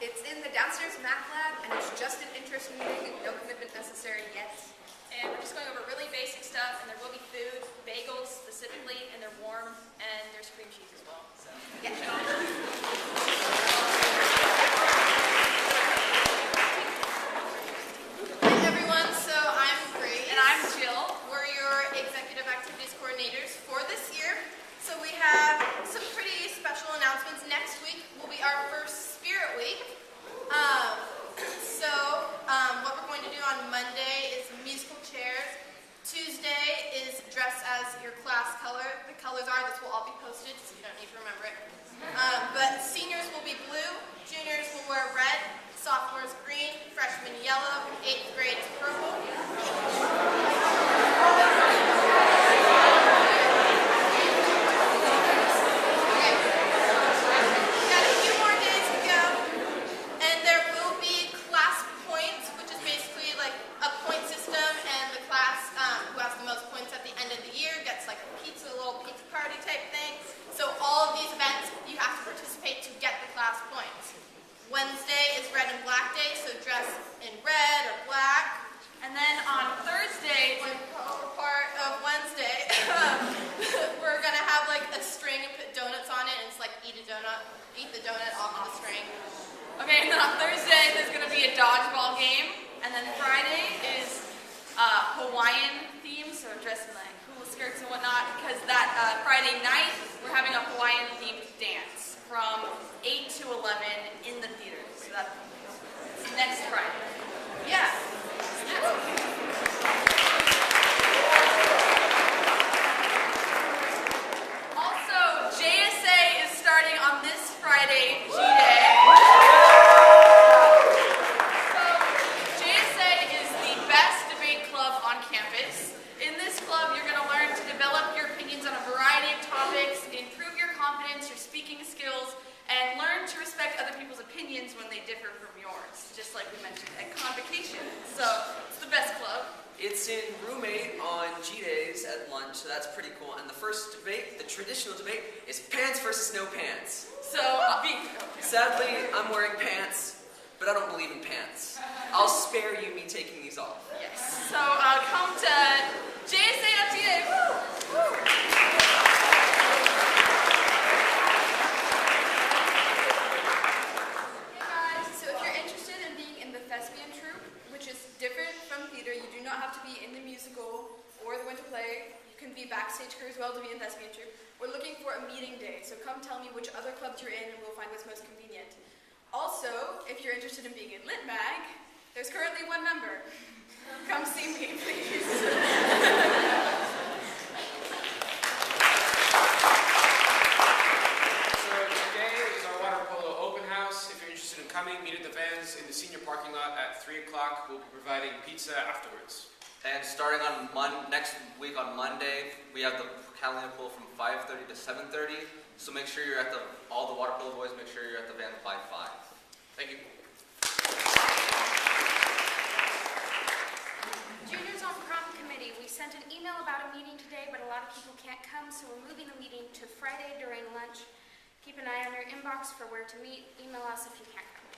It's in the downstairs math lab, and it's just an interest meeting, no commitment necessary yet. And we're just going over really basic stuff, and there will be food, bagels specifically, and they're warm, and there's cream cheese as well. So, Yeah. Hey everyone, so I'm Grace. and I'm Jill. We're your executive activities coordinators for this year. So we have some pretty special announcements. Next week will be our first Spirit Week. What we're going to do on Monday is musical chairs. Tuesday is dress as your class color. The colors are, this will all be posted, so you don't need to remember it. But seniors will be blue, juniors will wear red, sophomores green, freshmen yellow, 8th grade purple. Wednesday is red and black day, so dress in red or black. And then on Thursday, One part of Wednesday, we're gonna have like a string and put donuts on it, and it's like eat the donut off of the string. okay, and then on Thursday there's going to be a dodgeball game, and then Friday is Hawaiian theme, so dress in like cool skirts and whatnot, because that Friday night we're having a Hawaiian themed dance from 8 to 11 in the theater. So that's next Friday. Yeah. Also, JSA is starting on this Friday, G-Day. So, JSA is the best debate club on campus. In this club, you're going to learn to develop your opinions on a variety of topics, improve your confidence, your speaking skills, and learn to respect other people's opinions when they differ from yours, just like we mentioned at Convocation. So, it's the best club. It's in room 8 on G-Days at lunch, so that's pretty cool. And the first debate, the traditional debate, is pants versus no pants. So, Sadly, I'm wearing pants, but I don't believe in pants. I'll spare you me taking these off. yes. So, come to JSA.GA. Woo! Woo! Hey guys, so if you're interested in being in the thespian troupe, which is different from theater, you do not have to be in the musical or the winter play. You can be backstage crew as well to be in thespian troupe. We're looking for a meeting day, so come tell me which other clubs you're in and we'll find what's most convenient. Also, if you're interested in being in Lit Mag, there's currently one member. Come see me, please. So today is our water polo open house. If you're interested in coming, meet at the vans in the senior parking lot at 3 o'clock. We'll be providing pizza afterwards. And starting on next week on Monday, we have the Catalina pool from 5:30 to 7:30. So make sure you're at all the water polo boys, make sure you're at the van by 5. Thank you. Juniors on prom committee, we sent an email about a meeting today, but a lot of people can't come, so we're moving the meeting to Friday during lunch. Keep an eye on your inbox for where to meet. Email us if you can't come.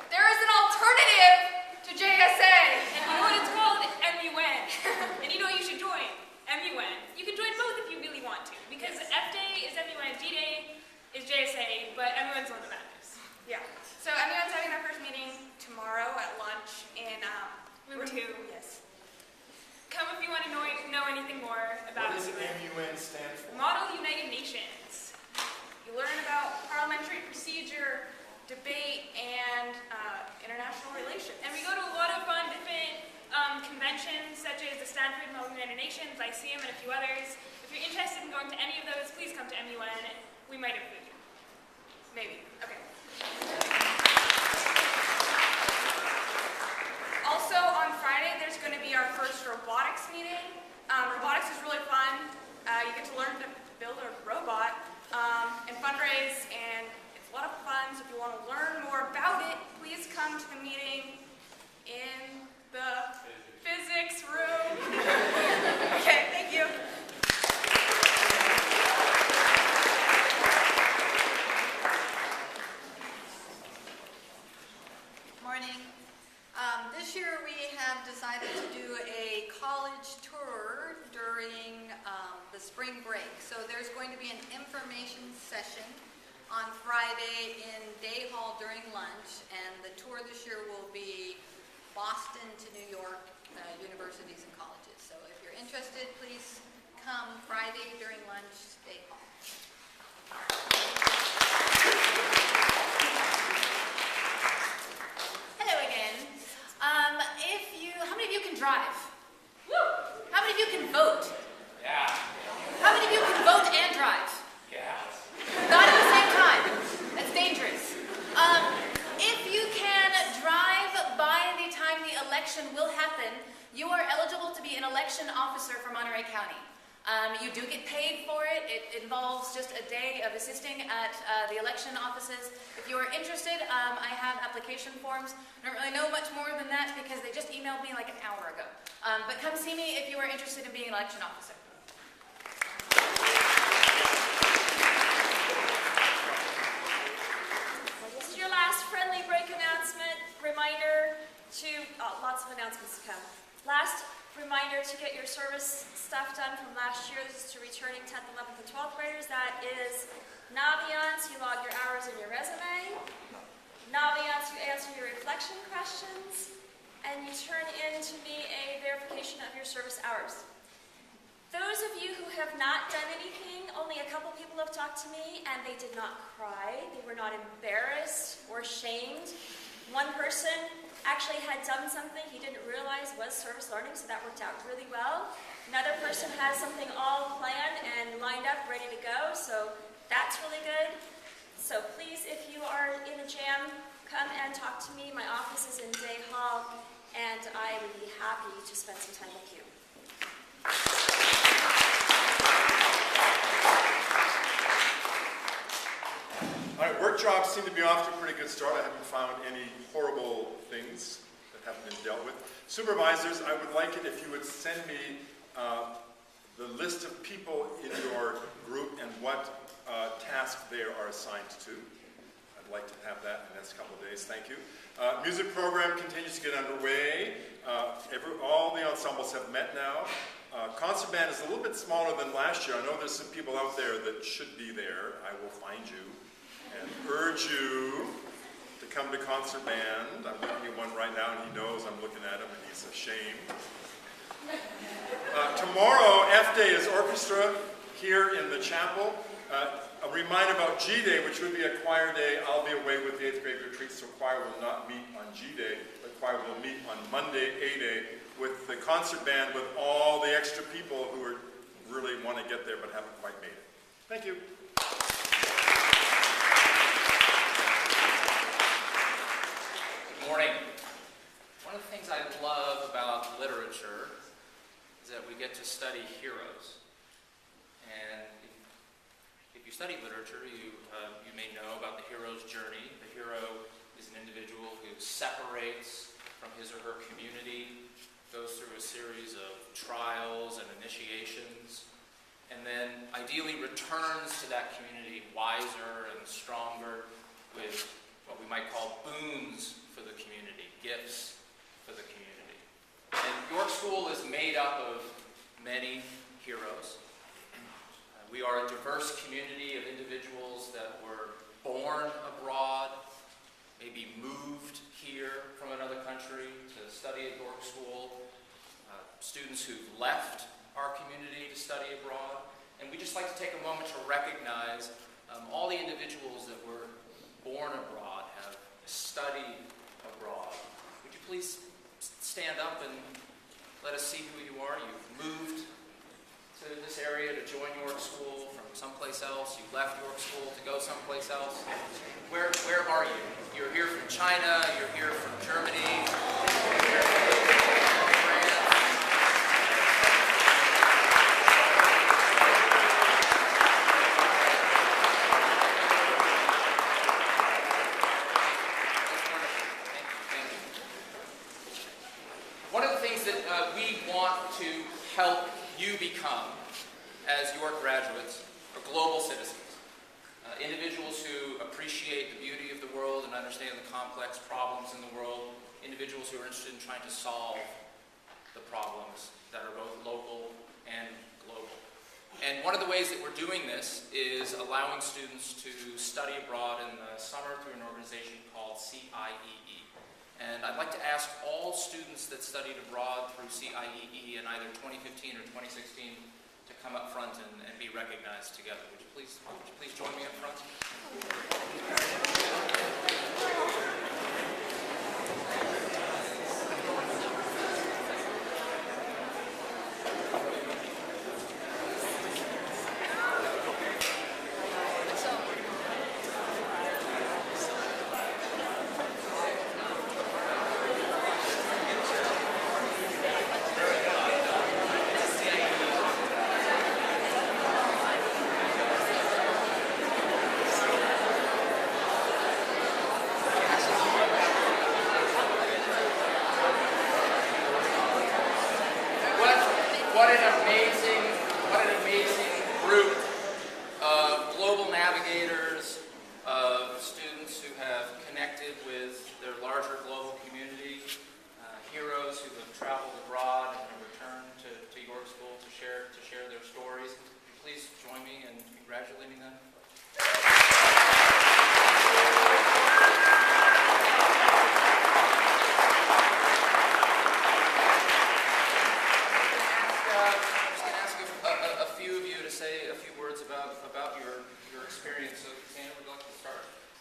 There is an alternative to JSA. And you know what it's called? MUN. And you know you should join MUN. You can join both if you really want to, because F Day is MUN, G Day is JSA, but MUN's one of the matters. Yeah. So everyone's having their first meeting tomorrow at lunch in Room 2. Yes. Come if you want to know anything more about What does MUN stand for? Model United Nations. You learn about parliamentary procedure, debate, and international relations. And we go to a lot of fun different conventions, such as the Stanford Model United Nations, ICM, and a few others. If you're interested in going to any of those, please come to MUN. We might have food. Maybe. Okay. Also on Friday, there's going to be our first robotics meeting. Robotics is really fun. You get to learn to build a robot and fundraise, and it's a lot of fun. So if you want to learn more about it, please come to the meeting in the physics room. 'Cause on Friday in Day Hall during lunch, and the tour this year will be Boston to New York universities and colleges. So if you're interested, please come Friday during lunch, Day Hall. Hello again. How many of you can drive? How many of you can vote? Yeah. How many of you can vote and drive? Yeah. Not at the same time. That's dangerous. If you can drive by the time the election will happen, you are eligible to be an election officer for Monterey County. You do get paid for it. It involves just a day of assisting at the election offices. If you are interested, I have application forms. I don't really know much more than that because they just emailed me like an hour ago. But come see me if you are interested in being an election officer. This is your last friendly break announcement. Reminder to, lots of announcements to come. Last reminder to get your service stuff done from last year. This is to returning 10th, 11th, and 12th graders. That is Naviance, you log your hours in your resume. Naviance, you answer your reflection questions. And you turn in to me a verification of your service hours. Those of you who have not done anything, only a couple people have talked to me, and they did not cry. They were not embarrassed or shamed. One person actually had done something he didn't realize was service learning, so that worked out really well. Another person has something all planned and lined up, ready to go, so that's really good. So please, if you are in a jam, come and talk to me. My office is in Day Hall, and I would be happy to spend some time with you. All right, work jobs seem to be off to a pretty good start. I haven't found any horrible things that haven't been dealt with. Supervisors, I would like it if you would send me the list of people in your group and what task they are assigned to. I'd like to have that in the next couple of days. Thank you. Music program continues to get underway. All the ensembles have met now. Concert band is a little bit smaller than last year. I know there's some people out there that should be there. I will find you and urge you to come to concert band. I'm looking at one right now and he knows I'm looking at him and he's ashamed. Tomorrow, F-Day is orchestra here in the chapel. A reminder about G-Day, which would be a choir day. I'll be away with the 8th grade retreat, so choir will not meet on G-Day, but choir will meet on Monday, A-Day, with the concert band, with all the extra people who really want to get there but haven't quite made it. Thank you. Good morning. One of the things I love about literature is that we get to study heroes. And if you study literature, you may know about the hero's journey. The hero is an individual who separates from his or her community, goes through a series of trials and initiations, and then ideally returns to that community wiser and stronger with what we might call boons for the community, gifts for the community. And York School is made up of many heroes. We are a diverse community of individuals that were born abroad, maybe moved here from another country to study at York School, students who've left our community to study abroad. And we just like to take a moment to recognize all the individuals that were born abroad, have studied abroad. Would you please stand up and let us see who you are? You've moved to this area to join York School from someplace else. You left York School to go someplace else. Where are you? You're here from China. You're here from Germany. You're here from France. Thank you. One of the things that we want to help you become as York graduates are global citizens. Individuals who appreciate the beauty of the world and understand the complex problems in the world. Individuals who are interested in trying to solve the problems that are both local and global. And one of the ways that we're doing this is allowing students to study abroad in the summer through an organization called CIEE. And I'd like to ask all students that studied abroad through CIEE in either 2015 or 2016 to come up front and be recognized together. Would you please join me up front? What an amazing group of global navigators, of students who have connected with their larger global community, heroes who have traveled abroad and have returned to York School to share their stories. Please join me in congratulating them.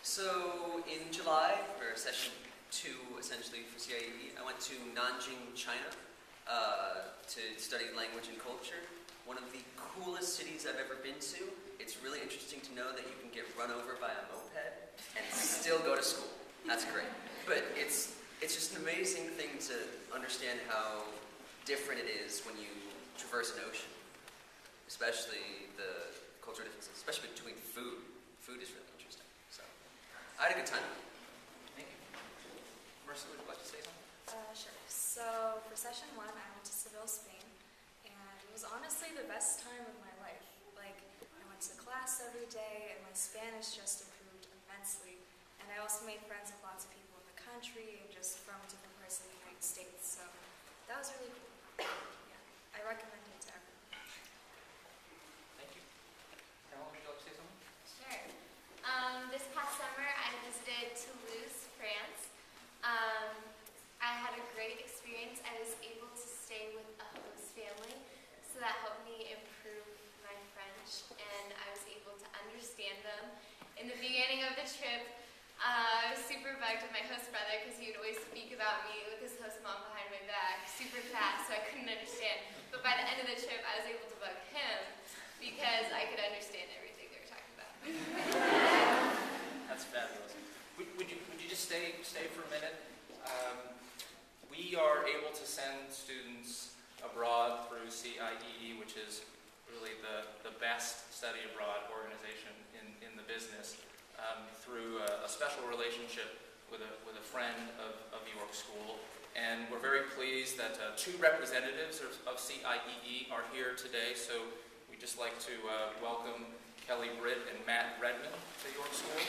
So in July, for session 2, essentially for CIEE, I went to Nanjing, China, to study language and culture. One of the coolest cities I've ever been to. It's really interesting to know that you can get run over by a moped and still go to school. That's great. But it's just an amazing thing to understand how different it is when you traverse an ocean, especially the cultural differences, especially between food. Food is really interesting. So I had a good time. Thank you. Marissa, would you like to say something? Sure. So for session 1, I went to Seville, Spain, and it was honestly the best time of my life. Like, I went to class every day, and my Spanish just improved immensely. And I also made friends with lots of people in the country and just from different parts of the United States. So that was really cool. Yeah, I recommend it to everyone. Thank you. Carol, would you like to say something? Sure. This past summer, I visited Toulouse, France. I had a great experience. I was able to stay with a host family, so that helped me improve my French, and I was able to understand them. In the beginning of the trip, I was super bugged with my host brother because he would always speak about me with his host mom behind my back super fast, so I couldn't understand. But by the end of the trip, I was able to bug him because I could understand everything they were talking about. That's fabulous. Would you just stay for a minute? We are able to send students abroad through CIEE, which is really the best study abroad organization in the business, through a special relationship with a friend of York School. And we're very pleased that 2 representatives of CIEE are here today. So we'd just like to welcome Kelly Britt and Matt Redman to York School.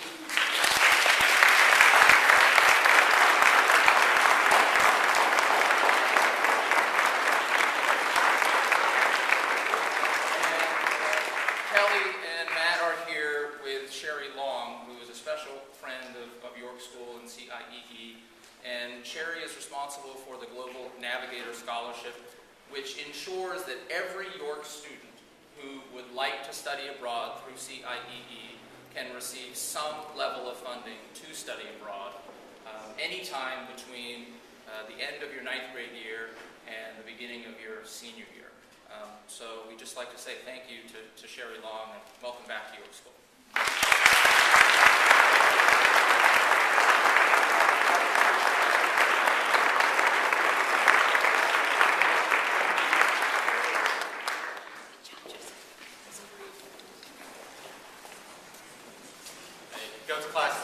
Kelly and Matt are here with Sherry Long, who is a special friend of York School and CIEE. And Sherry is responsible for the Global Navigator Scholarship, which ensures that every York student who would like to study abroad through CIEE can receive some level of funding to study abroad anytime between the end of your 9th grade year and the beginning of your senior year. So we'd just like to say thank you to Sherry Long and welcome back to York School. Hey, go to class.